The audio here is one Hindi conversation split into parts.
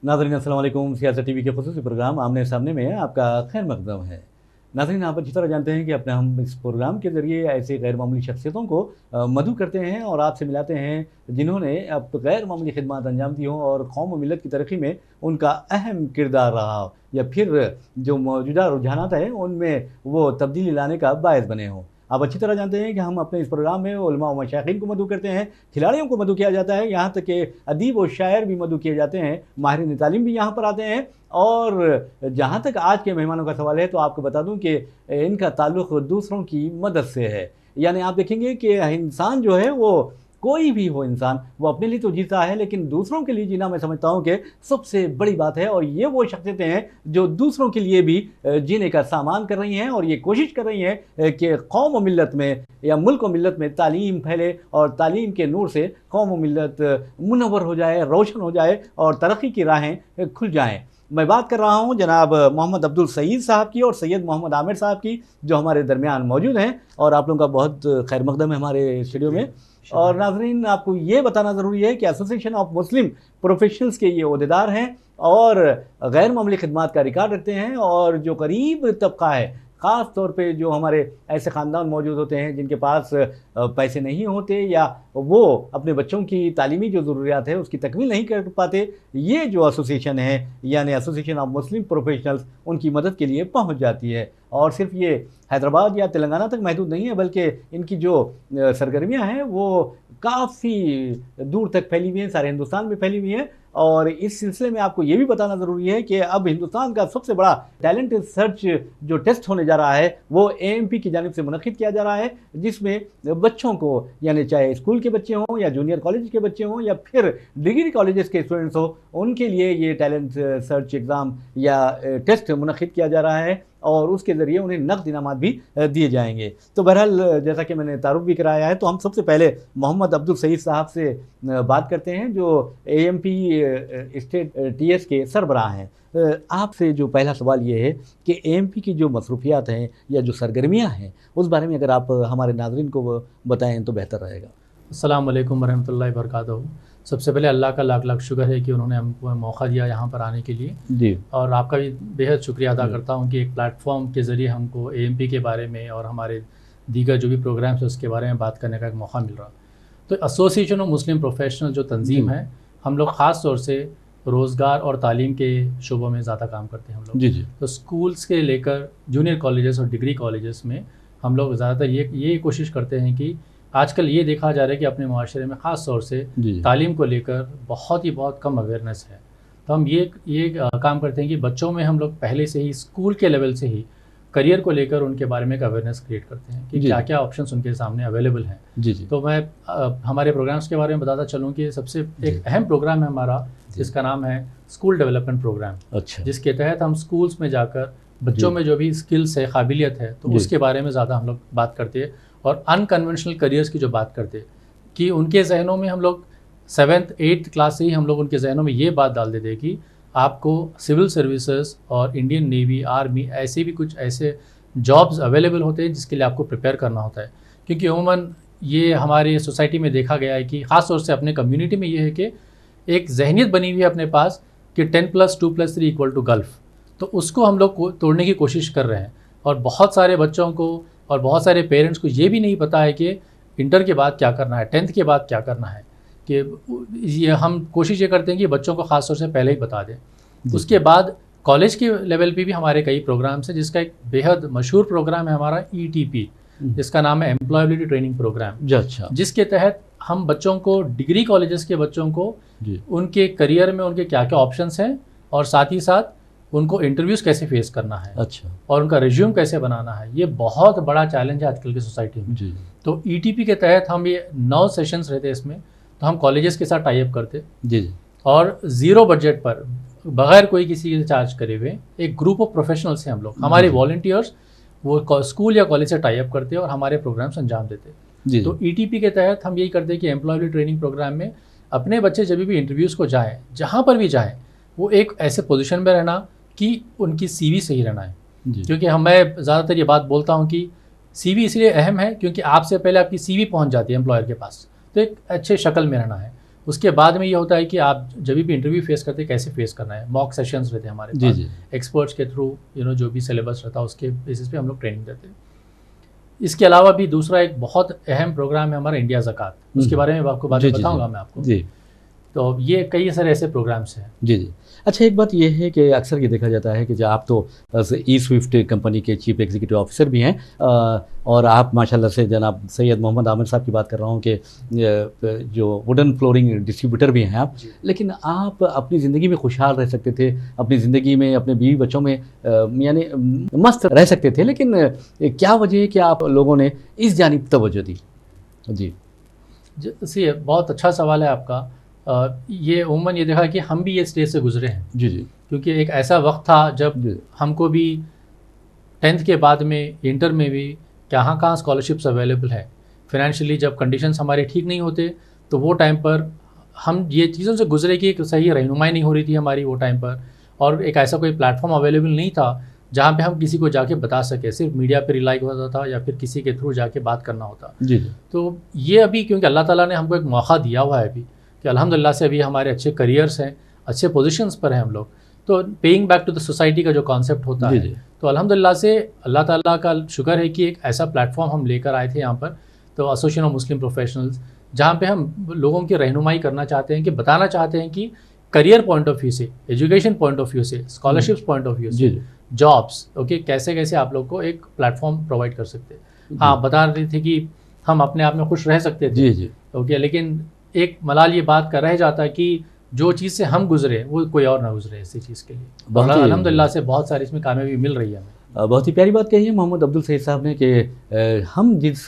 नाज़रीन अस्सलाम वालेकुम। सियासत टीवी के ख़ुसूसी प्रोग्राम आमने सामने में आपका खैर मक़दम है। नाज़रीन, आप अच्छी तरह जानते हैं कि अपने हम इस प्रोग्राम के ज़रिए ऐसे गैर मामूली शख्सियतों को मदऊ करते हैं और आपसे मिलाते हैं जिन्होंने अब गैर मामूली खिदमत अंजाम दी हों और कौम व मिल्लत की तरक्की में उनका अहम किरदार रहा हो, या फिर जो मौजूदा रुझानात हैं उनमें वो तब्दीली लाने का बायस बने हों। आप अच्छी तरह जानते हैं कि हम अपने इस प्रोग्राम में उलमा व मशाइखीन को मदऊ करते हैं, खिलाड़ियों को मदऊ किया जाता है, यहाँ तक कि अदीब व शायर भी मदऊ किए जाते हैं, माहिरीन तालीम भी यहाँ पर आते हैं। और जहाँ तक आज के मेहमानों का सवाल है तो आपको बता दूँ कि इनका ताल्लुक़ दूसरों की मदद से है। यानी आप देखेंगे कि इंसान जो है वो कोई भी हो इंसान, वो अपने लिए तो जीता है लेकिन दूसरों के लिए जीना मैं समझता हूँ कि सबसे बड़ी बात है। और ये वो शख्सियतें हैं जो दूसरों के लिए भी जीने का सामान कर रही हैं और ये कोशिश कर रही हैं कि कौम व मिल्लत में या मुल्क व मिल्लत में तालीम फैले और तालीम के नूर से कौम व मिल्लत मुनव्वर हो जाए, रोशन हो जाए और तरक्की की राहें खुल जाएँ। मैं बात कर रहा हूँ जनाब मोहम्मद अब्दुल सईद साहब की और सैयद मोहम्मद आमिर साहब की, जो हमारे दरमियान मौजूद हैं और आप लोगों का बहुत खैर मकदम है हमारे स्टूडियो में। और नाज़रीन, आपको ये बताना ज़रूरी है कि एसोसिएशन ऑफ मुस्लिम प्रोफेशनल्स के ये ओहदेदार हैं और गैर मामूली खिदमात का रिकॉर्ड रखते हैं। और जो गरीब तबका है, ख़ास तौर पे जो हमारे ऐसे ख़ानदान मौजूद होते हैं जिनके पास पैसे नहीं होते या वो अपने बच्चों की तालीमी जो ज़रूरियात है उसकी तकमील नहीं कर पाते, ये जो एसोसिएशन है यानी एसोसिएशन ऑफ मुस्लिम प्रोफेशनल्स उनकी मदद के लिए पहुंच जाती है। और सिर्फ ये हैदराबाद या तेलंगाना तक महदूद नहीं है, बल्कि इनकी जो सरगर्मियाँ हैं वो काफ़ी दूर तक फैली हुई हैं, सारे हिंदुस्तान में फैली हुई हैं। और इस सिलसिले में आपको ये भी बताना ज़रूरी है कि अब हिंदुस्तान का सबसे बड़ा टैलेंट सर्च जो टेस्ट होने जा रहा है वो एएमपी की जानिब से मुनक़्क़िद किया जा रहा है, जिसमें बच्चों को यानी चाहे स्कूल के बच्चे हों या जूनियर कॉलेज के बच्चे हों या फिर डिग्री कॉलेजेस के स्टूडेंट्स हों, उनके लिए ये टैलेंट सर्च एग्ज़ाम या टेस्ट मुनक़्क़िद किया जा रहा है और उसके ज़रिए उन्हें नक़द इनामात भी दिए जाएंगे। तो बहरहाल जैसा कि मैंने तारुफ़ भी कराया है, तो हम सबसे पहले मोहम्मद अब्दुल सईद साहब से बात करते हैं जो एएमपी स्टेट टीएस के सरबराह हैं। आपसे जो पहला सवाल ये है कि एएमपी की जो मसरूफियात हैं या जो सरगर्मियाँ हैं उस बारे में अगर आप हमारे नाज़रीन को बताएँ तो बेहतर रहेगा। अस्सलाम वालेकुम वरहमतुल्लाहि वबरकातुहू। सबसे पहले अल्लाह का लाख लाख शुक्र है कि उन्होंने हमको मौका दिया यहाँ पर आने के लिए जी। और आपका भी बेहद शुक्रिया अदा करता हूँ कि एक प्लेटफॉर्म के ज़रिए हमको एएमपी के बारे में और हमारे दीगर जो भी प्रोग्राम्स है उसके बारे में बात करने का एक मौका मिल रहा। तो एसोसिएशन ऑफ मुस्लिम प्रोफेशनल जो तंजीम है, हम लोग ख़ास तौर से रोज़गार और तालीम के शोबों में ज़्यादा काम करते हैं हम लोग। जी जी। तो स्कूल्स के लेकर जूनियर कॉलेजेस और डिग्री कॉलेजेस में हम लोग ज़्यादातर ये कोशिश करते हैं कि आजकल ये देखा जा रहा है कि अपने माशरे में ख़ास तौर से तालीम को लेकर बहुत कम अवेयरनेस है। तो हम ये काम करते हैं कि बच्चों में हम लोग पहले से ही स्कूल के लेवल से ही करियर को लेकर उनके बारे में एक अवेयरनेस क्रिएट करते हैं कि क्या क्या ऑप्शंस उनके सामने अवेलेबल हैं। जी। तो मैं हमारे प्रोग्राम्स के बारे में बताता चलूँ कि सबसे एक अहम प्रोग्राम है हमारा, जिसका नाम है स्कूल डेवलपमेंट प्रोग्राम। अच्छा। जिसके तहत हम स्कूल्स में जाकर बच्चों में जो भी स्किल्स है, काबिलियत है, तो उसके बारे में ज़्यादा हम लोग बात करते हैं और अनकन्वेंशनल करियर्स की जो बात करते हैं कि उनके जहनों में हम लोग 7th 8th क्लास से ही हम लोग उनके जहनों में ये बात डाल देते हैं कि आपको सिविल सर्विसेज और इंडियन नेवी, आर्मी ऐसे भी कुछ ऐसे जॉब्स अवेलेबल होते हैं जिसके लिए आपको प्रिपेयर करना होता है। क्योंकि अमूमन ये हमारे सोसाइटी में देखा गया है कि ख़ास तौर से अपने कम्युनिटी में ये है कि एक जहनीत बनी हुई है अपने पास कि 10+2+3 = गल्फ़। तो उसको हम लोग तोड़ने की कोशिश कर रहे हैं और बहुत सारे बच्चों को और बहुत सारे पेरेंट्स को ये भी नहीं पता है कि इंटर के बाद क्या करना है, 10th के बाद क्या करना है। कि ये हम कोशिश ये करते हैं कि बच्चों को ख़ास तौर से पहले ही बता दें। उसके बाद कॉलेज के लेवल पे भी हमारे कई प्रोग्राम्स हैं, जिसका एक बेहद मशहूर प्रोग्राम है हमारा ETP, जिसका नाम है एम्प्लॉयबिलिटी ट्रेनिंग प्रोग्राम। अच्छा। जिसके तहत हम बच्चों को, डिग्री कॉलेजेस के बच्चों को उनके करियर में उनके क्या क्या ऑप्शंस हैं और साथ ही साथ उनको इंटरव्यूज़ कैसे फेस करना है। अच्छा। और उनका रिज्यूम कैसे बनाना है। ये बहुत बड़ा चैलेंज है आजकल की सोसाइटी में। जी। तो ETP के तहत हम ये 9 सेशंस रहते हैं इसमें, तो हम कॉलेजेस के साथ टाई अप करते जी और 0 बजट पर बगैर कोई किसी से चार्ज करे हुए एक ग्रुप ऑफ प्रोफेशनल्स हैं हम लोग, हमारे वॉलंटियर्स, वो स्कूल या कॉलेज से टाई अप करते हैं और हमारे प्रोग्राम्स अंजाम देते हैं। तो ETP के तहत हम यही करते हैं कि एम्प्लॉयबिलिटी ट्रेनिंग प्रोग्राम में अपने बच्चे जब भी इंटरव्यूज़ को जाएँ, जहाँ पर भी जाएँ, वो एक ऐसे पोजीशन में रहना कि उनकी CV सही रहना है। क्योंकि मैं ज़्यादातर ये बात बोलता हूँ कि CV इसलिए अहम है क्योंकि आपसे पहले आपकी CV पहुँच जाती है एम्प्लॉयर के पास, तो एक अच्छे शक्ल में रहना है। उसके बाद में ये होता है कि आप जब भी इंटरव्यू फेस करते हैं कैसे फेस करना है, मॉक सेशंस रहते हैं हमारे पास, एक्सपर्ट्स के थ्रू जो भी सिलेबस रहता है उसके बेसिस पे हम लोग ट्रेनिंग देते हैं। इसके अलावा भी दूसरा एक बहुत अहम प्रोग्राम है हमारा इंडिया ज़कात, उसके बारे में आपको बाद में बताऊंगा मैं आपको जी। तो ये कई सारे ऐसे प्रोग्राम्स हैं। जी। अच्छा, एक बात ये है कि अक्सर ये देखा जाता है कि जो आप तो ई स्विफ्ट कंपनी के चीफ एग्जीक्यूटिव ऑफिसर भी हैं, और आप माशाल्लाह से जनाब सैयद मोहम्मद आमिर साहब की बात कर रहा हूँ कि जो वुडन फ्लोरिंग डिस्ट्रीब्यूटर भी हैं आप, लेकिन आप अपनी ज़िंदगी में खुशहाल रह सकते थे, अपनी ज़िंदगी में अपने बीवी बच्चों में यानी मस्त रह सकते थे, लेकिन क्या वजह है कि आप लोगों ने इस जानिब तवज्जो दी? जी सी बहुत अच्छा सवाल है आपका। ये उम्मन ये देखा कि हम भी ये स्टेज से गुजरे हैं। जी। क्योंकि एक ऐसा वक्त था जब हमको भी 10th के बाद में इंटर में भी कहाँ स्कॉलरशिप्स अवेलेबल है, फाइनेंशियली जब कंडीशंस हमारे ठीक नहीं होते तो वो टाइम पर हम ये चीज़ों से गुजरे कि एक सही रहनुमाई नहीं हो रही थी हमारी वो टाइम पर, और एक ऐसा कोई प्लेटफॉर्म अवेलेबल नहीं था जहाँ पे हम किसी को जाके बता सके, सिर्फ मीडिया पे रिलाई होता था या फिर किसी के थ्रू जाके बात करना होता। जी। तो ये अभी क्योंकि अल्लाह ताला ने हमको एक मौका दिया हुआ है अभी कि अल्हम्दुलिल्लाह से अभी हमारे अच्छे करियर्स हैं, अच्छे पोजीशंस पर हैं हम लोग, तो paying back to the society का जो कॉन्सेप्ट होता है, तो अल्हम्दुलिल्लाह से अल्लाह ताला का शुक्र है कि एक ऐसा प्लेटफॉर्म हम लेकर आए थे यहाँ पर, तो एसोसिएशन ऑफ मुस्लिम प्रोफेशनल्स, जहाँ पे हम लोगों की रहनुमाई करना चाहते हैं कि बताना चाहते हैं कि करियर पॉइंट ऑफ व्यू से, एजुकेशन पॉइंट ऑफ व्यू से, स्कॉलरशिप्स पॉइंट ऑफ व्यू से, जॉब्स ओके कैसे कैसे आप लोग को एक प्लेटफॉर्म प्रोवाइड कर सकते हैं। हाँ, बता रहे थे कि हम अपने आप में खुश रह सकते थे, जी। ओके, लेकिन एक मलाल ये बात का रह जाता है कि जो चीज़ से हम गुजरे वो कोई और ना गुजरे इसी चीज़ के लिए। अल्हम्दुलिल्लाह से बहुत सारी इसमें कामयाबी मिल रही है हमें। बहुत ही प्यारी बात कही है मोहम्मद अब्दुल सईद साहब ने कि हम जिस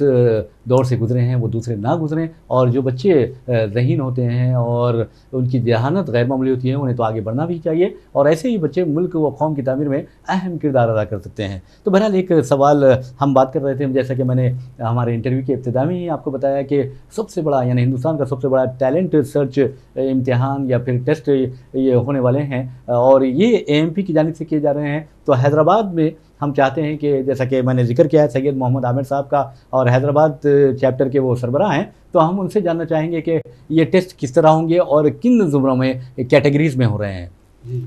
दौर से गुजरे हैं वो दूसरे ना गुजरें, और जो बच्चे ज़हीन होते हैं और उनकी जहानत गैर मामूली होती है उन्हें तो आगे बढ़ना भी चाहिए, और ऐसे ही बच्चे मुल्क व कौम की तामीर में अहम किरदार अदा कर सकते हैं। तो बहरहाल एक सवाल हम बात कर रहे थे, जैसा कि मैंने हमारे इंटरव्यू के इब्तिदा में ही आपको बताया कि सबसे बड़ा यानी हिंदुस्तान का सबसे बड़ा टैलेंट सर्च इम्तिहान या फिर टेस्ट ये होने वाले हैं, और ये AMP की जानिब से किए जा रहे हैं। तो हैदराबाद में हम चाहते हैं कि जैसा कि मैंने जिक्र किया है सैयद मोहम्मद आमिर साहब का, और हैदराबाद चैप्टर के वो सरबराह हैं, तो हम उनसे जानना चाहेंगे कि ये टेस्ट किस तरह होंगे और किन ज़ुमरों में कैटेगरीज़ में हो रहे हैं। जी,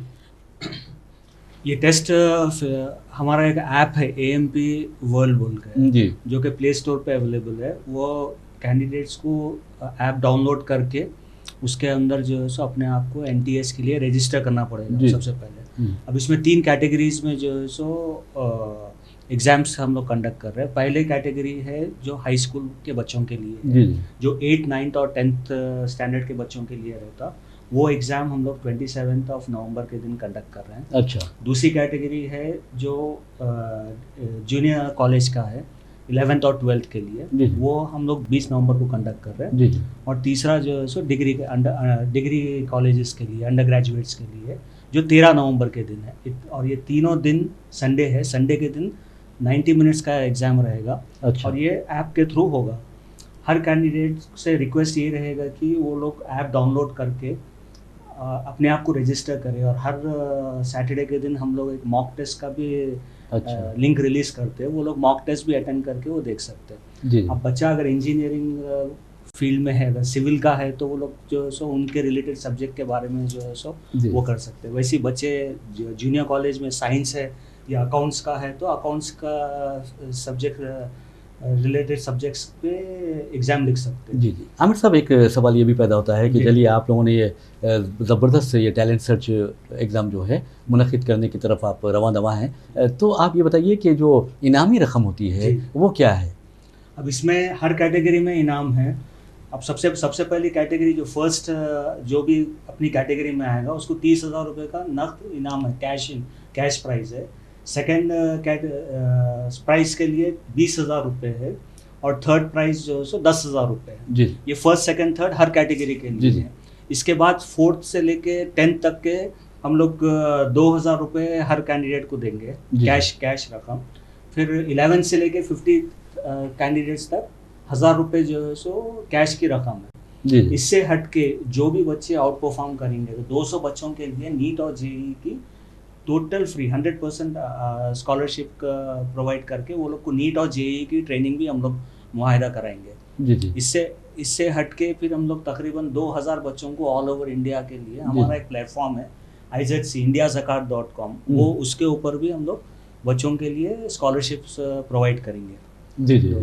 ये टेस्ट हमारा एक ऐप है AMP वर्ल्ड बोल के जी, जो कि प्ले स्टोर पे अवेलेबल है। वो कैंडिडेट्स को ऐप डाउनलोड करके उसके अंदर जो है सो अपने आप को NTS के लिए रजिस्टर करना पड़ेगा सबसे पहले। अब इसमें 3 कैटेगरीज में जो है सो एग्ज़ाम्स हम लोग कंडक्ट कर रहे हैं। पहले कैटेगरी है जो हाई स्कूल के बच्चों के लिए है, जो 8th, 9th और 10th स्टैंडर्ड के बच्चों के लिए रहता। वो एग्ज़ाम हम लोग 27 नवंबर के दिन कंडक्ट कर रहे हैं। अच्छा। दूसरी कैटेगरी है जो जूनियर कॉलेज का है 11th और 12th के लिए, वो हम लोग 20 नवंबर को कंडक्ट कर रहे हैं। और तीसरा जो है सो डिग्री कॉलेजेस के लिए, अंडर ग्रेजुएट्स के लिए, जो 13 नवंबर के दिन है। और ये तीनों दिन संडे है। संडे के दिन 90 मिनट्स का एग्ज़ाम रहेगा। अच्छा। और ये ऐप के थ्रू होगा। हर कैंडिडेट से रिक्वेस्ट ये रहेगा कि वो लोग ऐप डाउनलोड करके अपने आप को रजिस्टर करें, और हर सैटरडे के दिन हम लोग एक मॉक टेस्ट का भी लिंक रिलीज़ करते हैं। वो लोग मॉक टेस्ट भी अटेंड करके वो देख सकते हैं। अब बच्चा अगर इंजीनियरिंग फील्ड में है, अगर सिविल का है, तो वो लोग जो है सो उनके रिलेटेड सब्जेक्ट के बारे में जो है सो वो कर सकते हैं। वैसे बच्चे जो जूनियर कॉलेज में साइंस है या अकाउंट्स का है, तो अकाउंट्स का सब्जेक्ट रिलेटेड सब्जेक्ट्स पे एग्ज़ाम लिख सकते हैं। जी। आमिर साहब, एक सवाल ये भी पैदा होता है कि चलिए आप लोगों ने ये ज़बरदस्त ये टैलेंट सर्च एग्ज़ाम जो है मुनक़िद करने की तरफ आप रवां दवा हैं, तो आप ये बताइए कि जो इनामी रकम होती है वो क्या है? अब इसमें हर कैटेगरी में इनाम है। अब सबसे पहली कैटेगरी जो फर्स्ट जो भी अपनी कैटेगरी में आएगा उसको 30,000 रुपये का नक़द इनाम है, कैश प्राइज़ है। सेकेंड प्राइज़ के लिए 20,000 रुपये है, और थर्ड प्राइज़ जो है सो 10,000 रुपये है। जी। ये फर्स्ट सेकेंड थर्ड हर कैटेगरी के लिए है। इसके बाद 4th से लेके 10th तक के हम लोग 2,000 रुपये हर कैंडिडेट को देंगे, कैश रकम। फिर 11 से लेके 50 कैंडिडेट्स तक 1,000 रुपये जो है सो कैश की रकम है। इससे हट के जो भी बच्चे आउट परफॉर्म करेंगे, तो 200 बच्चों के लिए नीट और JEE की टोटल फ्री 100% स्कॉलरशिप प्रोवाइड करके वो लोग को नीट और JEE की ट्रेनिंग भी हम लोग मुआहिदा कराएंगे। जी जी इससे हटके फिर हम लोग तकरीबन 2000 बच्चों को ऑल ओवर इंडिया के लिए हमारा एक प्लेटफॉर्म है IZC indiazakat.com, वो उसके ऊपर भी हम लोग बच्चों के लिए स्कॉलरशिप्स प्रोवाइड करेंगे। जी जी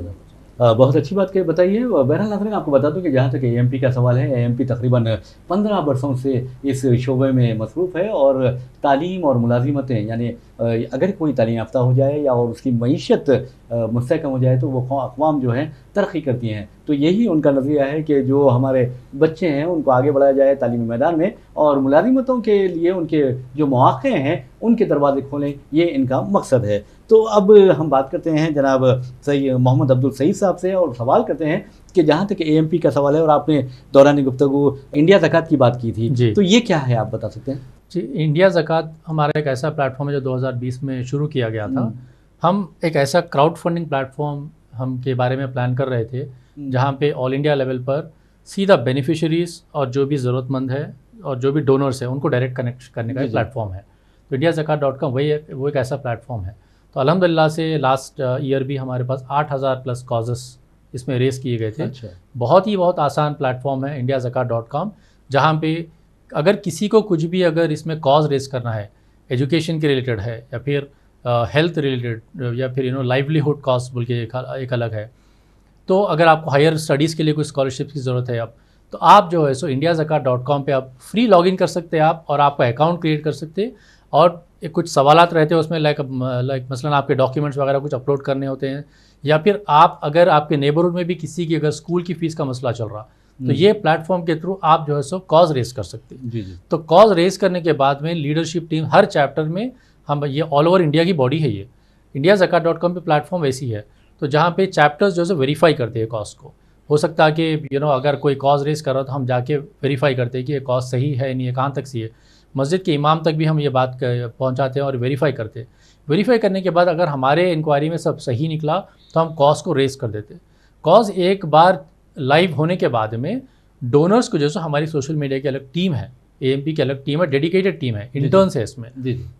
बहुत अच्छी बात बताइए। बहरहाल नाज़रीन, आपको बता दूं कि जहाँ तक AMP का सवाल है, AMP तकरीबन 15 वर्षों से इस शोबे में मसरूफ़ है और तालीम और मुलाजिमतें, यानी अगर कोई तालीम याफ्ता हो जाए या और उसकी मईशत मुस्तहकम हो जाए तो वो अक़वाम जो हैं तरक्की करती हैं। तो यही उनका नज़रिया है कि जो हमारे बच्चे हैं उनको आगे बढ़ाया जाए तालीमी मैदान में और मुलाजिमतों के लिए उनके जो मौक़े हैं उनके दरवाज़े खोलें, ये इनका मकसद है। तो अब हम बात करते हैं जनाब सही मोहम्मद अब्दुल सईद साहब से और सवाल करते हैं कि जहाँ तक AMP का सवाल है, और आपने दौरान गुफ्तगू इंडिया ज़कात की बात की थी, तो ये क्या है, आप बता सकते हैं? जी, इंडिया ज़कात हमारा एक ऐसा प्लेटफॉर्म है जो 2020 में शुरू किया गया था। हम एक ऐसा क्राउड फंडिंग प्लेटफॉर्म हम के बारे में प्लान कर रहे थे जहाँ पे ऑल इंडिया लेवल पर सीधा बेनिफिशरीज़ और जो भी ज़रूरतमंद है और जो भी डोनर्स है उनको डायरेक्ट कनेक्ट करने का एक प्लेटफॉर्म है। तो indiazakat.com वो एक ऐसा प्लेटफॉर्म है। तो अल्हम्दुलिल्लाह से लास्ट ईयर भी हमारे पास 8000 प्लस कॉजेस इसमें रेस किए गए थे। अच्छा। बहुत आसान प्लेटफॉर्म है indiazakat.com, जहाँ पे अगर किसी को कुछ भी अगर इसमें कॉज रेस करना है, एजुकेशन के रिलेटेड है या फिर हेल्थ रिलेटेड या फिर लाइवलीहुड कॉस्ट बोल के एक अलग है, तो अगर आपको हायर स्टडीज़ के लिए कोई स्कॉलरशिप की ज़रूरत है तो आप जो है सो indiazakat.com पे आप फ्री लॉगिन कर सकते हैं आप, और आपका अकाउंट क्रिएट कर सकते हैं और कुछ सवालात रहते हैं उसमें, लाइक मसलन आपके डॉक्यूमेंट्स वगैरह कुछ अपलोड करने होते हैं, या फिर आप अगर आपके नेबरहुड में भी किसी की अगर स्कूल की फ़ीस का मसला चल रहा तो ये प्लेटफॉर्म के थ्रू आप जो है सो कॉज रेस कर सकते हैं। जी जी। तो कॉज रेस करने के बाद में लीडरशिप टीम हर चैप्टर में, हम ये ऑल ओवर इंडिया की बॉडी है, ये indiazakat.com पे प्लेटफॉर्म ऐसी है, तो जहाँ पे चैप्टर्स जो है वेरीफाई करते हैं कॉज को। हो सकता है कि अगर कोई कॉज रेस कर रहा हो तो हम जाके वेरीफाई करते हैं कि ये कॉज सही है नहीं है, कहाँ तक सही है। मस्जिद के इमाम तक भी हम ये बात पहुँचाते हैं और वेरीफाई करते हैं। वेरीफाई करने के बाद अगर हमारे इंक्वायरी में सब सही निकला तो हम कॉज को रेस कर देते हैं। कॉज एक बार लाइव होने के बाद में डोनर्स को जैसे हमारी सोशल मीडिया की अलग टीम है, AMP की अलग टीम है, डेडिकेटेड टीम है, इंटर्न्स है इसमें।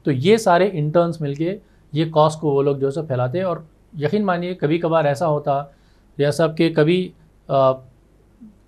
तो ये सारे इंटर्न्स मिलके ये कॉज को वो लोग जो है फैलाते हैं। और यकीन मानिए कभी कभार ऐसा होता या सब के कभी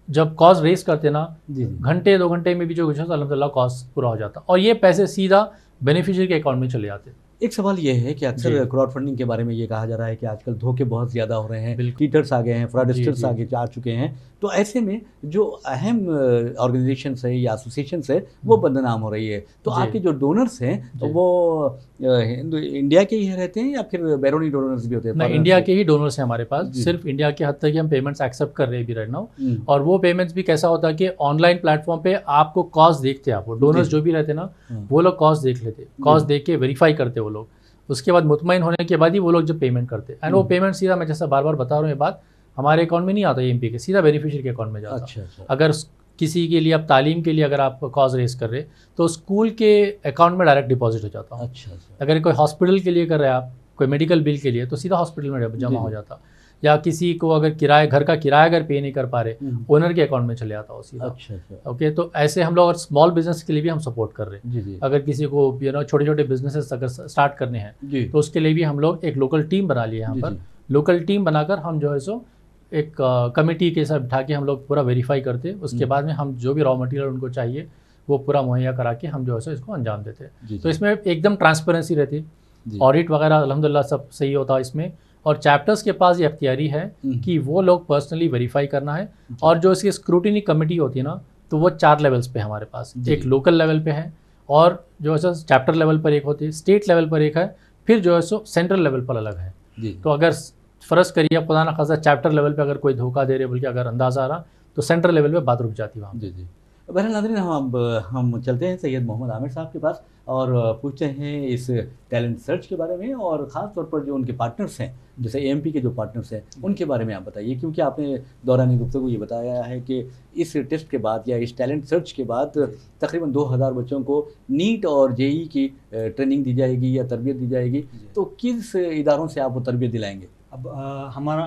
जब कॉज रेस करते ना, घंटे 2 घंटे में भी जो कुछ अल्हम्दुलिल्लाह कॉज पूरा हो जाता और ये पैसे सीधा बेनिफिशियरी के अकाउंट में चले जाते। एक सवाल ये है कि अक्सर क्राउड फंडिंग के बारे में ये कहा जा रहा है कि आजकल धोखे बहुत ज़्यादा हो रहे हैं, चीटर्स आ गए हैं, फ्रॉडस्टर्स आगे आ चुके हैं। तो ऐसे में जो अहम ऑर्गेनाइजेशंस है या एसोसिएशंस है वो बदनाम हो रही है। तो आपके जो डोनर्स हैं वो इंडिया के ही रहते हैं या फिर बैरूनी डोनर्स भी होते हैं? नहीं, इंडिया के ही डोनर्स हैं हमारे पास। सिर्फ इंडिया के हद तक ही हम पेमेंट्स एक्सेप्ट कर रहे हैं भी राइट नाउ। और वो पेमेंट्स भी कैसा होता है कि ऑनलाइन प्लेटफॉर्म पे आपको कॉस्ट देखते हैं, आप डोनर्स जो भी रहते हैं ना वो लोग कॉस्ट देख लेते, कॉस्ट देख के वेरीफाई करते वो लोग। उसके बाद मुतमईन होने के बाद ही वो लोग जब पेमेंट करते हैं, एंड वो पेमेंट सीधा, मैं जैसा बार बार बता रहा हूँ ये बात, हमारे अकाउंट में नहीं आता AMP के, सीधा बेनिफिशियरी के अकाउंट में जाता। अच्छा। अगर किसी के लिए आप तालीम के लिए अगर आप कॉज रेस कर रहे तो स्कूल के अकाउंट में डायरेक्ट डिपॉजिट हो जाता। अच्छा। अगर कोई हॉस्पिटल के लिए कर रहे हैं आप, कोई मेडिकल बिल के लिए, तो सीधा हॉस्पिटल में जमा हो जाता। या किसी को अगर घर का किराया अगर पे नहीं कर पा रहे, ओनर के अकाउंट में चले जाता हो सीधा। अच्छा। ओके, तो ऐसे हम लोग स्मॉल बिजनेस के लिए भी हम सपोर्ट कर रहे हैं। जी। अगर किसी को छोटे छोटे बिजनेसेस अगर स्टार्ट करने हैं तो उसके लिए भी हम लोग एक लोकल टीम बना लिए यहाँ पर। लोकल टीम बनाकर हम जो है सो एक कमेटी के साथ बिठा के हम लोग पूरा वेरीफाई करते। उसके बाद में हम जो भी रॉ मटेरियल उनको चाहिए वो पूरा मुहैया करा के हम जो है सो इसको अंजाम देते। तो इसमें एकदम ट्रांसपेरेंसी रहती, ऑडिट वगैरह अल्हम्दुलिल्लाह सब सही होता है इसमें। और चैप्टर्स के पास ये अख्तियारी है कि वो लोग पर्सनली वेरीफाई करना है। और जो इसकी स्क्रूटिनी कमेटी होती है ना, तो वो 4 लेवल्स पे हमारे पास, एक लोकल लेवल पे है और जो है चैप्टर लेवल पर एक होती है, स्टेट लेवल पर एक है, फिर जो है सो सेंट्रल लेवल पर अलग है। तो अगर फ़र्ज़ करिए खुदा ना खासा चैप्टर लेवल पे अगर कोई धोखा दे रहे बल्कि अगर अंदाज़ा आ रहा तो सेंट्रल लेवल पे बात रुक जाती वहाँ। जी। बहरहाल नाज़रीन, हम चलते हैं सैयद मोहम्मद आमिर साहब के पास और पूछते हैं इस टैलेंट सर्च के बारे में, और ख़ास तौर पर जो उनके पार्टनर्स हैं, जैसे AMP के जो पार्टनर्स हैं उनके बारे में आप बताइए, क्योंकि आपने दौरान गुफ्तगू ये बताया है कि इस टेस्ट के बाद या इस टैलेंट सर्च के बाद तकरीबन 2000 बच्चों को नीट और JEE की ट्रेनिंग दी जाएगी या तरबियत दी जाएगी। तो किस इदारों से आप वो तरबियत दिलाएंगे? अब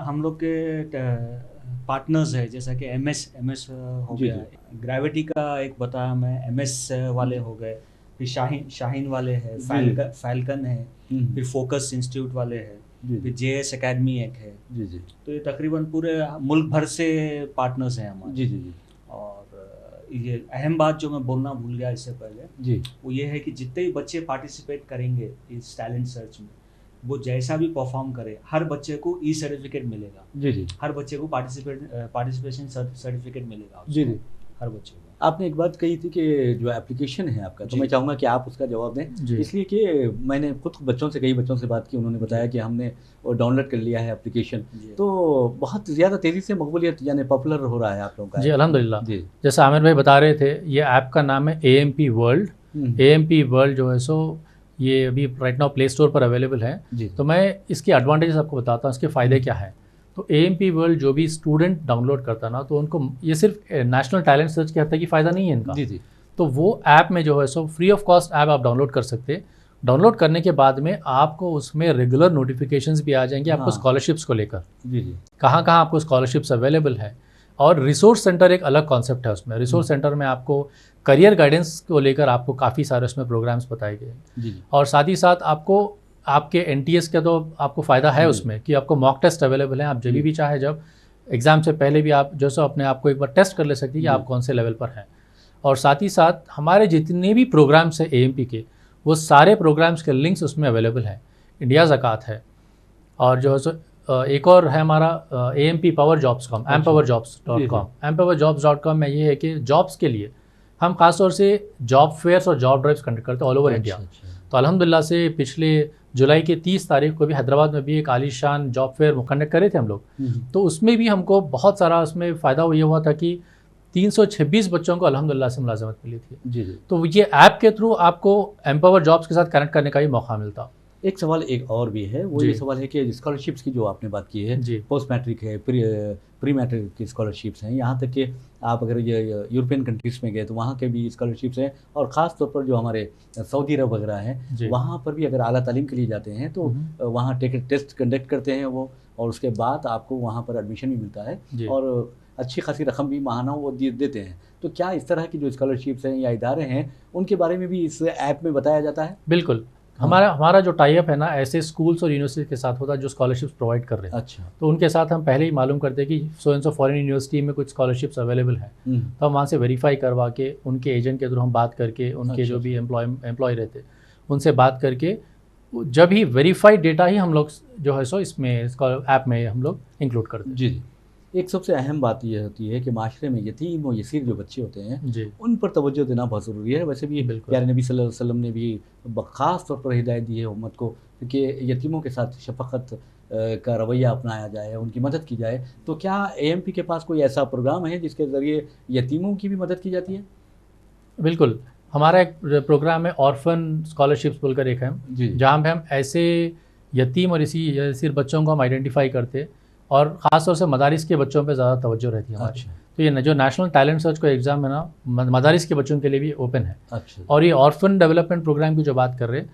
हम लोग के पार्टनर्स है, जैसा कि MS हो गया, ग्रेविटी का एक बताया मैं, MS वाले हो गए, फिर शाहीन वाले हैं, फैल्कन है, फिर फोकस इंस्टीट्यूट वाले हैं, जी फिर JS एकेडमी एक है। जी जी तो ये तकरीबन पूरे मुल्क भर से पार्टनर्स हैं हमारे। जी जी जी और ये अहम बात जो मैं बोलना भूल गया इससे पहले, जी वो ये है कि जितने भी बच्चे पार्टिसिपेट करेंगे इस टैलेंट सर्च में, वो जैसा भी परफॉर्म करे, हर बच्चे को ई सर्टिफिकेट मिलेगा। जी जी हर बच्चे को पार्टिसिपेशन सर्टिफिकेट मिलेगा जी उसको, जी। हर बच्चे को। आपने एक बात कही थी कि जो एप्लीकेशन है आपका, तो जी। मैं चाहूँगा कि आप उसका जवाब दें, जी। इसलिए कि मैंने खुद बच्चों से, कई बच्चों से बात की, उन्होंने बताया कि हमने वो डाउनलोड कर लिया है एप्लीकेशन, जी। तो बहुत ज़्यादा तेज़ी से मकबूलियत यानी पॉपुलर हो रहा है आप लोगों का। जी अल्हम्दुलिल्लाह। जी जैसा आमिर भाई बता रहे थे, ये ऐप का नाम है AMP वर्ल्ड। AMP वर्ल्ड जो है सो ये अभी राइट नाउ प्ले स्टोर पर अवेलेबल है। जी तो मैं इसके एडवांटेजेस आपको बताता हूँ, इसके फ़ायदे क्या हैं। तो AMP वर्ल्ड जो भी स्टूडेंट डाउनलोड करता है ना, तो उनको ये सिर्फ नेशनल टैलेंट सर्च के हद तक ही फ़ायदा नहीं है इनका। जी जी तो वो ऐप में जो है so free of cost app आप डाउनलोड कर सकते हैं। डाउनलोड करने के बाद में आपको उसमें रेगुलर नोटिफिकेशंस भी आ जाएंगे आपको हाँ। स्कॉलरशिप्स को लेकर, जी जी कहाँ कहाँ आपको स्कॉलरशिप्स अवेलेबल है। और रिसोर्स सेंटर एक अलग कॉन्सेप्ट है उसमें। रिसोर्स सेंटर में आपको करियर गाइडेंस को लेकर आपको काफ़ी सारे उसमें प्रोग्राम्स बताए गए हैं। जी जी और साथ ही साथ आपको आपके NTS का तो आपको फ़ायदा है जी। उसमें कि आपको मॉक टेस्ट अवेलेबल है। आप जब जी। भी चाहे, जब एग्ज़ाम से पहले भी आप जो सो अपने आप को एक बार टेस्ट कर ले सकते हैं कि जी। आप कौन से लेवल पर हैं। और साथ ही साथ हमारे जितने भी प्रोग्राम्स हैं AMP के, वो सारे प्रोग्राम्स के लिंक्स उसमें अवेलेबल हैं। इंडिया ज़कात है, और जो है सो एक और है हमारा AMPpowerjobs.com, ampowerjobs.com। ampowerjobs.com में ये है कि जॉब्स के लिए हम खासतौर से जॉब फेयर्स और जॉब ड्राइव्स कंडक्ट करते हैं ऑल ओवर इंडिया। तो अल्हम्दुलिल्लाह से पिछले जुलाई के 30 तारीख को भी हैदराबाद में भी एक आलीशान जॉब फेयर कंडक्ट करे थे हम लोग। तो उसमें भी हमको बहुत सारा उसमें फ़ायदा ये हुआ था कि 326 बच्चों को अल्हम्दुलिल्लाह से मुलाजमत मिली थी। जी जी। तो ये ऐप के थ्रू आपको एम्पावर जॉब्स के साथ कनेक्ट करने का भी मौका मिलता। एक सवाल एक और भी है, वो जी। ये सवाल है कि स्कॉलरशिप्स की जो आपने बात की है, जी। पोस्ट मैट्रिक है, प्री मैट्रिक की स्कॉलरशिप्स हैं, यहाँ तक कि आप अगर ये यूरोपियन कंट्रीज़ में गए तो वहाँ के भी स्कॉलरशिप्स हैं, और ख़ास तौर पर जो हमारे सऊदी अरब वगैरह हैं, जी। वहाँ पर भी अगर आला तालीम के लिए जाते हैं तो वहाँ टेस्ट कंडक्ट करते हैं वो, और उसके बाद आपको वहाँ पर एडमिशन भी मिलता है, जी। और अच्छी खासी रकम भी माहाना वो देते हैं। तो क्या इस तरह की जो स्कॉलरशिप्स हैं या इदारे हैं, उनके बारे में भी इस ऐप में बताया जाता है? बिल्कुल। हमारा जो टाई अप है ना, ऐसे स्कूल्स और यूनिवर्सिटी के साथ होता है जो स्कॉलरशिप्स प्रोवाइड कर रहे हैं। अच्छा। तो उनके साथ हम पहले ही मालूम करते हैं कि so and so foreign university में कुछ स्कॉलरशिप्स अवेलेबल हैं, तो हम वहाँ से वेरीफाई करवा के उनके एजेंट के थ्रू हम बात करके, उनके जो भी एम्प्लॉय रहते उनसे बात करके, जब ही वेरीफाइड डेटा ही हम लोग जो है सो इसमें ऐप में हम लोग इंक्लूड करते हैं। जी जी। एक सबसे अहम बात यह होती है कि माशरे में यतीम और यसीर जो बच्चे होते हैं, जी। उन पर तवज्जो देना बहुत ज़रूरी है। वैसे भी बिल्कुल। प्यारे नबी सल्लल्लाहु अलैहि वसल्लम ने भी ख़ास तौर पर हिदायत दी है उम्मत को कि यतीमों के साथ शफ़क़त का रवैया अपनाया जाए, उनकी मदद की जाए। तो क्या AMP के पास कोई ऐसा प्रोग्राम है जिसके ज़रिए यतीमों की भी मदद की जाती है? बिल्कुल। हमारा एक प्रोग्राम है ऑर्फन स्कॉलरशिप्स बोलकर एक है, जी। जहाँ पे हम ऐसे यतीम और इसी यसीर बच्चों को हम आइडेंटिफाई करते, और ख़ास तौर से मदारिस के बच्चों पे ज़्यादा तवज्जो रहती है हमारी। अच्छा। तो ये जो नेशनल टैलेंट सर्च का एग्ज़ाम है ना, मदारिस के बच्चों के लिए भी ओपन है। अच्छा। और ये ऑर्फन डेवलपमेंट प्रोग्राम की जो बात कर रहे हैं,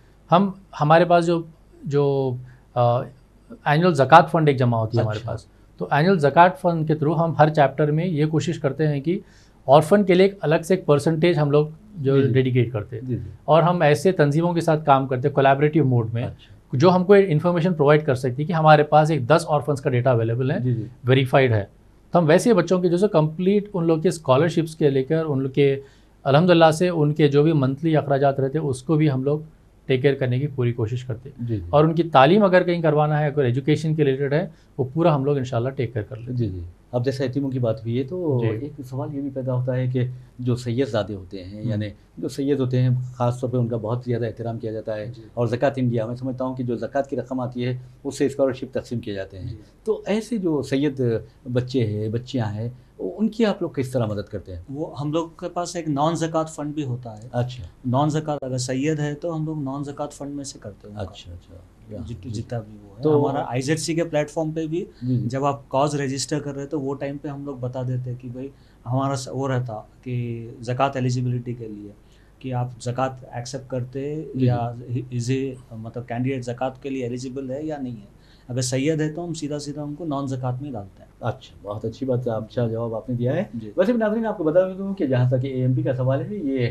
हमारे पास जो एनुअल ज़कात फ़ंड एक जमा होती है हमारे अच्छा। पास। तो एनुअल ज़कात फ़ंड के थ्रू हम हर चैप्टर में ये कोशिश करते हैं कि ऑर्फन के लिए एक अलग से एक परसेंटेज हम लोग जो डेडिकेट करते हैं। जी जी। और हम ऐसे तंजीमों के साथ काम करते हैं कोलैबोरेटिव मोड में, अच्छा। जो हमको इन्फॉर्मेशन प्रोवाइड कर सकती है कि हमारे पास एक 10 ऑर्फन्स का डेटा अवेलेबल है, जी जी। वेरीफाइड है। तो हम वैसे बच्चों के जो सो कंप्लीट उन लोग के स्कॉलरशिप्स के लेकर, उन लोग के अल्हम्दुलिल्लाह से उनके जो भी मंथली अखराजात रहते हैं उसको भी हम लोग टेक केयर करने की पूरी कोशिश करते हैं। जी जी। और उनकी तालीम अगर कहीं करवाना है, अगर एजुकेशन के रिलेटेड है, वो पूरा हम लोग इंशाल्लाह टेक केयर कर लेते हैं। जी जी। अब जैसे यतीमों की बात हुई है तो जी। एक सवाल ये भी पैदा होता है कि जो सैयदज़ादे होते हैं, यानी जो सैयद होते हैं, ख़ास तौर पे उनका बहुत ज़्यादा एहतराम किया जाता है, जी। और ज़कात इंडिया मैं समझता हूँ कि जो ज़कात की रकम आती है उससे स्कॉलरशिप तकसीम किए जाते हैं। जी। तो ऐसे जो सैयद बच्चे हैं, बच्चियाँ हैं, उनकी आप लोग किस तरह मदद करते हैं? वो हम लोग के पास एक नॉन ज़कात फ़ंड भी होता है। अच्छा। नॉन ज़कात अगर सैयद है तो हम लोग नॉन ज़कात फ़ंड में से करते हैं उनका। अच्छा अच्छा। जितना भी वो है। तो हमारा IZC के प्लेटफॉर्म पे भी जी जी। जब आप कॉज रजिस्टर कर रहे हैं तो वो टाइम पे हम लोग बता देते हैं कि भाई हमारा वो रहता कि ज़कात एलिजिबिलिटी के लिए कि आप ज़कात एक्सेप्ट करते जी। या इज़े मतलब कैंडिडेट ज़कात के लिए एलिजिबल है या नहीं है। अगर सैयद है तो हम सीधा सीधा उनको नॉन ज़कात में डालते हैं। अच्छा, बहुत अच्छी बात, अच्छा जवाब आपने दिया है। जी। वैसे भी नाज़रीन आपको बता दूँ कि जहाँ तक AMP का सवाल है, ये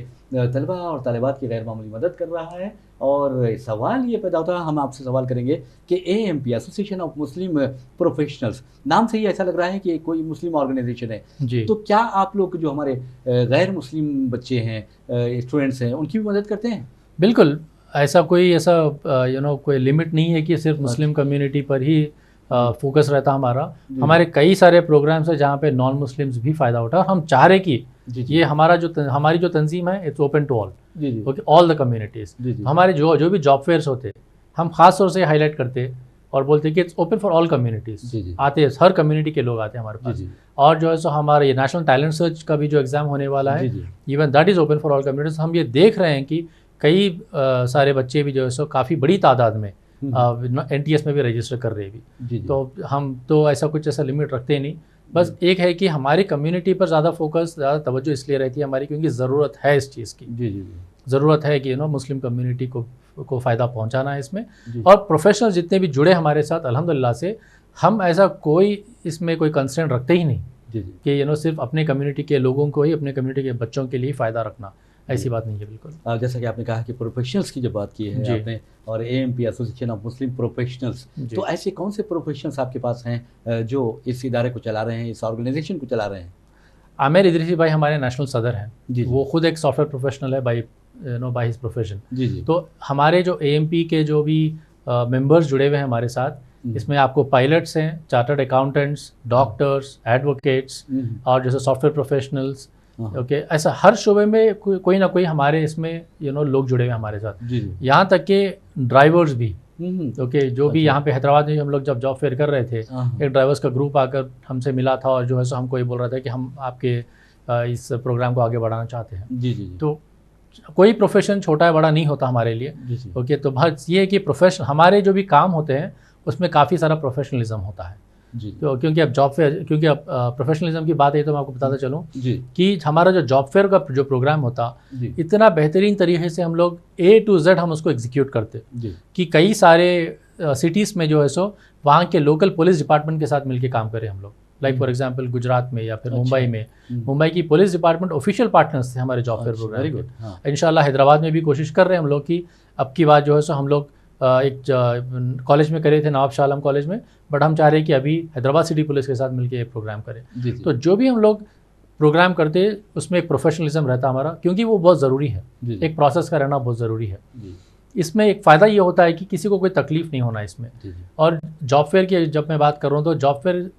तलबा और तालिबात की गैर मामूली मदद कर रहा है। और सवाल ये पैदा होता है, हम आपसे सवाल करेंगे कि AMP association of Muslim professionals, नाम से ही ऐसा लग रहा है कि कोई मुस्लिम ऑर्गेनाइजेशन है। जी। तो क्या आप लोग जो हमारे गैर मुस्लिम बच्चे हैं, स्टूडेंट्स हैं, उनकी भी मदद करते हैं? बिल्कुल, ऐसा कोई लिमिट नहीं है कि सिर्फ मुस्लिम कम्युनिटी पर ही फोकस रहता हमारा। हमारे कई सारे प्रोग्राम्स हैं जहाँ पे नॉन मुस्लिम्स भी फ़ायदा उठा, और हम चाह रहे कि ये हमारी जो तंजीम है, it's open to all, okay, all the communities. हमारे जो भी जॉब फेयर्स होते, हम खास तौर से हाईलाइट करते और बोलते कि it's open for all communities. आते हैं, हर कम्युनिटी के लोग आते हैं हमारे पास। और जो है सो हमारा ये नेशनल टैलेंट सर्च का भी जो एग्ज़ाम होने वाला है, even that is open for all communities. हम ये देख रहे हैं कि कई सारे बच्चे भी जो है सो काफ़ी बड़ी तादाद में NTS में भी रजिस्टर कर रहे भी। तो हम तो ऐसा लिमिट रखते नहीं, बस एक है कि हमारी कम्युनिटी पर ज़्यादा फोकस, ज़्यादा तवज्जो इसलिए रहती है हमारी, क्योंकि ज़रूरत है इस चीज़ की। ज़रूरत है कि मुस्लिम कम्युनिटी को फ़ायदा पहुंचाना है इसमें। और प्रोफेशनल जितने भी जुड़े हमारे साथ, अल्हम्दुलिल्लाह से हम ऐसा इसमें कोई कंस्ट्रेंट रखते ही नहीं कि सिर्फ अपने कम्युनिटी के लोगों को ही, अपने कम्युनिटी के बच्चों के लिए फ़ायदा रखना, ऐसी बात नहीं है बिल्कुल। जैसा कि आपने कहा कि प्रोफेशनल्स की जब बात की है आपने, और AMP association of Muslim professionals, तो ऐसे कौन से प्रोफेशनल्स आपके पास हैं जो इस इदारे को चला रहे हैं, इस ऑर्गेनाइजेशन को चला रहे हैं? आमिर इदरीसी भाई हमारे नेशनल सदर हैं। वो खुद एक सॉफ्टवेयर प्रोफेशनल है बाई हिज प्रोफेशन। तो हमारे जो AMP के जो भी मेंबर्स जुड़े हुए हैं हमारे साथ, इसमें आपको पायलट्स हैं, चार्टर्ड अकाउंटेंट्स, डॉक्टर्स, एडवोकेट्स, और जैसे सॉफ्टवेयर प्रोफेशनल्स, ओके, ऐसा हर शोबे में कोई ना कोई हमारे इसमें लोग जुड़े हुए हैं हमारे साथ। यहाँ तक के ड्राइवर्स भी, ओके, जो भी यहाँ पे हैदराबाद में हम लोग जब जॉब फेयर कर रहे थे, एक ड्राइवर्स का ग्रुप आकर हमसे मिला था और जो है सो हमको ये बोल रहा था कि हम आपके इस प्रोग्राम को आगे बढ़ाना चाहते हैं। तो कोई प्रोफेशन छोटा है बड़ा नहीं होता हमारे लिए, ओके। तो बस ये है कि हमारे जो भी काम होते हैं उसमें काफ़ी सारा प्रोफेशनलिज्म होता है। तो क्योंकि अब प्रोफेशनलिज्म की बात है, तो मैं आपको बताता चलूँ कि हमारा जो जॉब फेयर का जो प्रोग्राम होता, इतना बेहतरीन तरीके से हम लोग A to Z हम उसको एग्जीक्यूट करते कि कई सारे सिटीज़ में जो है सो वहाँ के लोकल पुलिस डिपार्टमेंट के साथ मिलकर काम करें हम लोग। लाइक फॉर एग्जांपल गुजरात में या फिर मुंबई में, मुंबई की पुलिस डिपार्टमेंट ऑफिशियल पार्टनर्स थे हमारे जॉब फेयर प्रोग्राम के। इंशाल्लाह हैदराबाद में भी कोशिश कर रहे हैं हम लोग कि अब की बात जो है सो हम लोग एक कॉलेज में करे थे, नवाब शाह आलम कॉलेज में, बट हम चाह रहे हैं कि अभी हैदराबाद सिटी पुलिस के साथ मिलकर एक प्रोग्राम करें। तो जो भी हम लोग प्रोग्राम करते उसमें एक प्रोफेशनलिज्म रहता हमारा, क्योंकि वो बहुत ज़रूरी है, एक प्रोसेस का रहना बहुत ज़रूरी है। इसमें एक फ़ायदा ये होता है कि किसी को कोई तकलीफ नहीं होना इसमें। और जॉब फेयर की जब मैं बात कर रहा हूँ, तो जॉब फेयर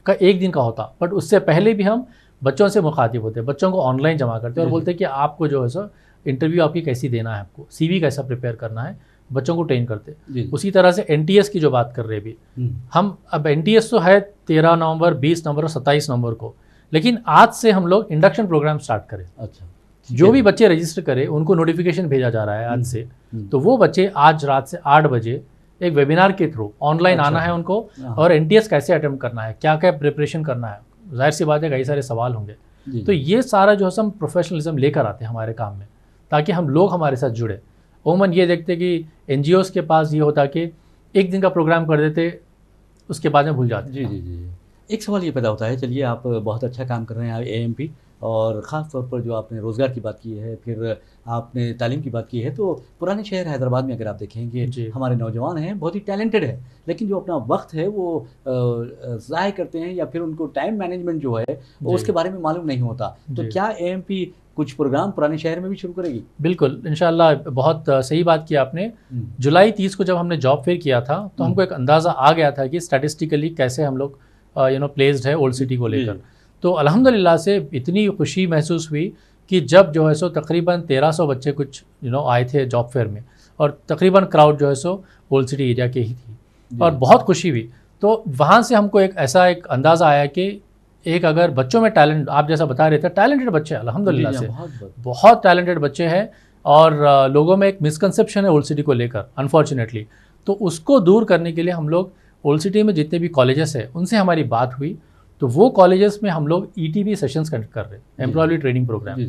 का एक दिन का होता, बट उससे पहले भी हम बच्चों से मुखातिब होते, बच्चों को ऑनलाइन जमा करते और बोलते कि आपको जो है सो इंटरव्यू आपकी कैसी देना है, आपको CV कैसा प्रिपेयर करना है, बच्चों को ट्रेन करते। उसी तरह से NTS की जो बात कर रहे हैं भी हम, अब NTS तो है 13 नवंबर, 20 नवंबर और 27 नवंबर को, लेकिन आज से हम लोग इंडक्शन प्रोग्राम स्टार्ट करें। अच्छा, जो भी बच्चे रजिस्टर करें उनको नोटिफिकेशन भेजा जा रहा है आज से। तो वो बच्चे आज रात से 8 बजे एक वेबिनार के थ्रू ऑनलाइन आना है उनको, और NTS कैसे अटेम्प्ट करना है, क्या क्या प्रिपरेशन करना है, जाहिर सी बात है कई सारे सवाल होंगे। तो ये सारा जो है हम प्रोफेशनलिज्म लेकर आते हैं हमारे काम में, ताकि हम लोग हमारे साथ जुड़े। उमूमन ये देखते कि NGOs के पास ये होता कि एक दिन का प्रोग्राम कर देते, उसके बाद में भूल जाते। जी। एक सवाल ये पैदा होता है, चलिए आप बहुत अच्छा काम कर रहे हैं AMP, और ख़ास तौर पर जो आपने रोज़गार की बात की है, फिर आपने तालीम की बात की है, तो पुराने शहर हैदराबाद में अगर आप देखेंगे हमारे नौजवान हैं, बहुत ही टैलेंटेड है, लेकिन जो अपना वक्त है वो ज़ाय करते हैं, या फिर उनको टाइम मैनेजमेंट जो है वो उसके बारे में मालूम नहीं होता। तो क्या AMP कुछ प्रोग्राम पुराने शहर में भी शुरू करेगी? बिल्कुल, इंशाल्लाह। बहुत सही बात की आपने। जुलाई 30 को जब हमने जॉब फेयर किया था, तो हमको एक अंदाज़ा आ गया था कि स्टैटिस्टिकली कैसे हम लोग प्लेस्ड है ओल्ड सिटी को लेकर। तो अल्हम्दुलिल्लाह से इतनी खुशी महसूस हुई कि जब जो है सो तकरीबन 1300 बच्चे कुछ आए थे जॉब फेयर में, और तकरीबन क्राउड जो है सो ओल्ड सिटी एरिया के ही थी, और बहुत खुशी हुई। तो वहाँ से हमको एक अंदाज़ा आया कि एक अगर बच्चों में टैलेंट, आप जैसा बता रहे थे, टैलेंटेड बच्चे अल्हम्दुलिल्लाह से बहुत टैलेंटेड बच्चे हैं, और लोगों में एक मिसकंसेप्शन है ओल्ड सिटी को लेकर अनफॉर्चुनेटली। तो उसको दूर करने के लिए हम लोग ओल्ड सिटी में जितने भी कॉलेजेस हैं उनसे हमारी बात हुई, तो वो कॉलेजेस में हम लोग ETB सेशंस कंडक्ट कर रहे हैं, एम्प्लॉयमेंट ट्रेनिंग प्रोग्राम।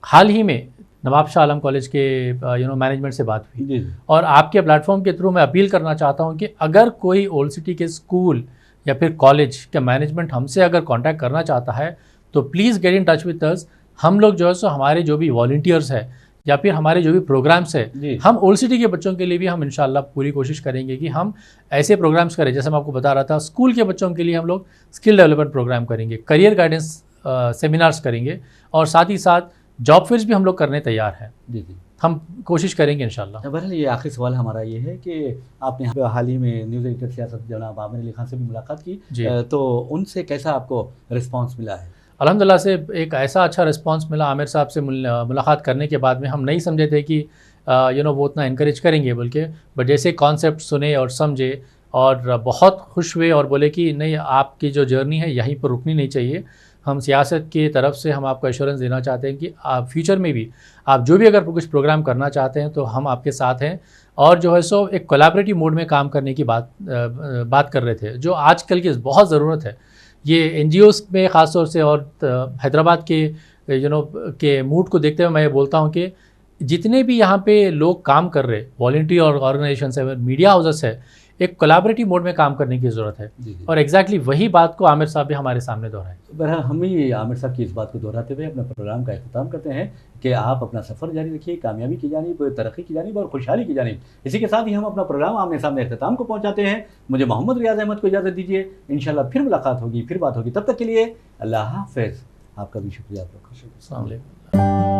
हाल ही में नवाब शाह आलम कॉलेज के मैनेजमेंट से बात हुई। जी और आपके प्लेटफॉर्म के थ्रू मैं अपील करना चाहता हूं कि अगर कोई ओल्ड सिटी के स्कूल या फिर कॉलेज का मैनेजमेंट हमसे अगर कांटेक्ट करना चाहता है तो please get in touch with us. हम लोग जो है सो हमारे जो भी वॉलंटियर्स है या फिर हमारे जो भी प्रोग्राम्स है, हम ओल्ड सिटी के बच्चों के लिए भी हम इंशाल्लाह पूरी कोशिश करेंगे कि हम ऐसे प्रोग्राम्स करें। जैसे मैं आपको बता रहा था, स्कूल के बच्चों के लिए हम लोग स्किल डेवलपमेंट प्रोग्राम करेंगे, करियर गाइडेंस सेमिनार्स करेंगे और साथ ही साथ जॉब फेयर्स भी हम लोग करने तैयार हैं। जी जी, हम कोशिश करेंगे इंशाल्लाह। बहरहाल ये आखिरी सवाल हमारा ये है कि आपने हाल ही में न्यूज़ एडिटर सियासत जनाब आमिर अली खान से भी मुलाकात की, तो उनसे कैसा आपको रिस्पांस मिला है? अल्हम्दुलिल्लाह से एक ऐसा अच्छा रिस्पांस मिला। आमिर साहब से मुलाकात करने के बाद में हम नहीं समझे थे कि वो उतना इनकरेज करेंगे, बट जैसे कॉन्सेप्ट सुने और समझे और बहुत खुश हुए और बोले कि नहीं, आपकी जो जर्नी है यहीं पर रुकनी नहीं चाहिए। हम सियासत की तरफ से हम आपको एश्योरेंस देना चाहते हैं कि आप फ्यूचर में भी आप जो भी अगर कुछ प्रोग्राम करना चाहते हैं तो हम आपके साथ हैं। और जो है सो एक कोलैबोरेटिव मोड में काम करने की बात कर रहे थे, जो आजकल की बहुत ज़रूरत है। ये एनजीओस में ख़ास तौर से और हैदराबाद के के मूड को देखते हुए मैं ये बोलता हूँ कि जितने भी यहाँ पे लोग काम कर रहे, वॉलंटियर और ऑर्गेनाइजेशंस है, मीडिया हाउसेस है, एक कोलैबोरेटिव मोड में काम करने की ज़रूरत है। और एग्जैक्टली वही बात को आमिर साहब भी हमारे सामने दोहराए। बहरहाल हम भी आमिर साहब की इस बात को दोहराते हुए अपने प्रोग्राम का इख्तिताम करते हैं कि आप अपना सफ़र जारी रखिए, कामयाबी की जानिब, तरक्की की जानिब और खुशहाली की जानिब। इसी के साथ ही हम अपना प्रोग्राम आमने सामने इख्तिताम को पहुँचाते हैं। मुझे मोहम्मद रियाज अहमद को इजाज़त दीजिए। इंशाल्लाह फिर मुलाकात होगी, फिर बात होगी। तब तक के लिए अल्लाह हाफ़िज़। आपका भी शुक्रिया। अस्सलाम वालेकुम।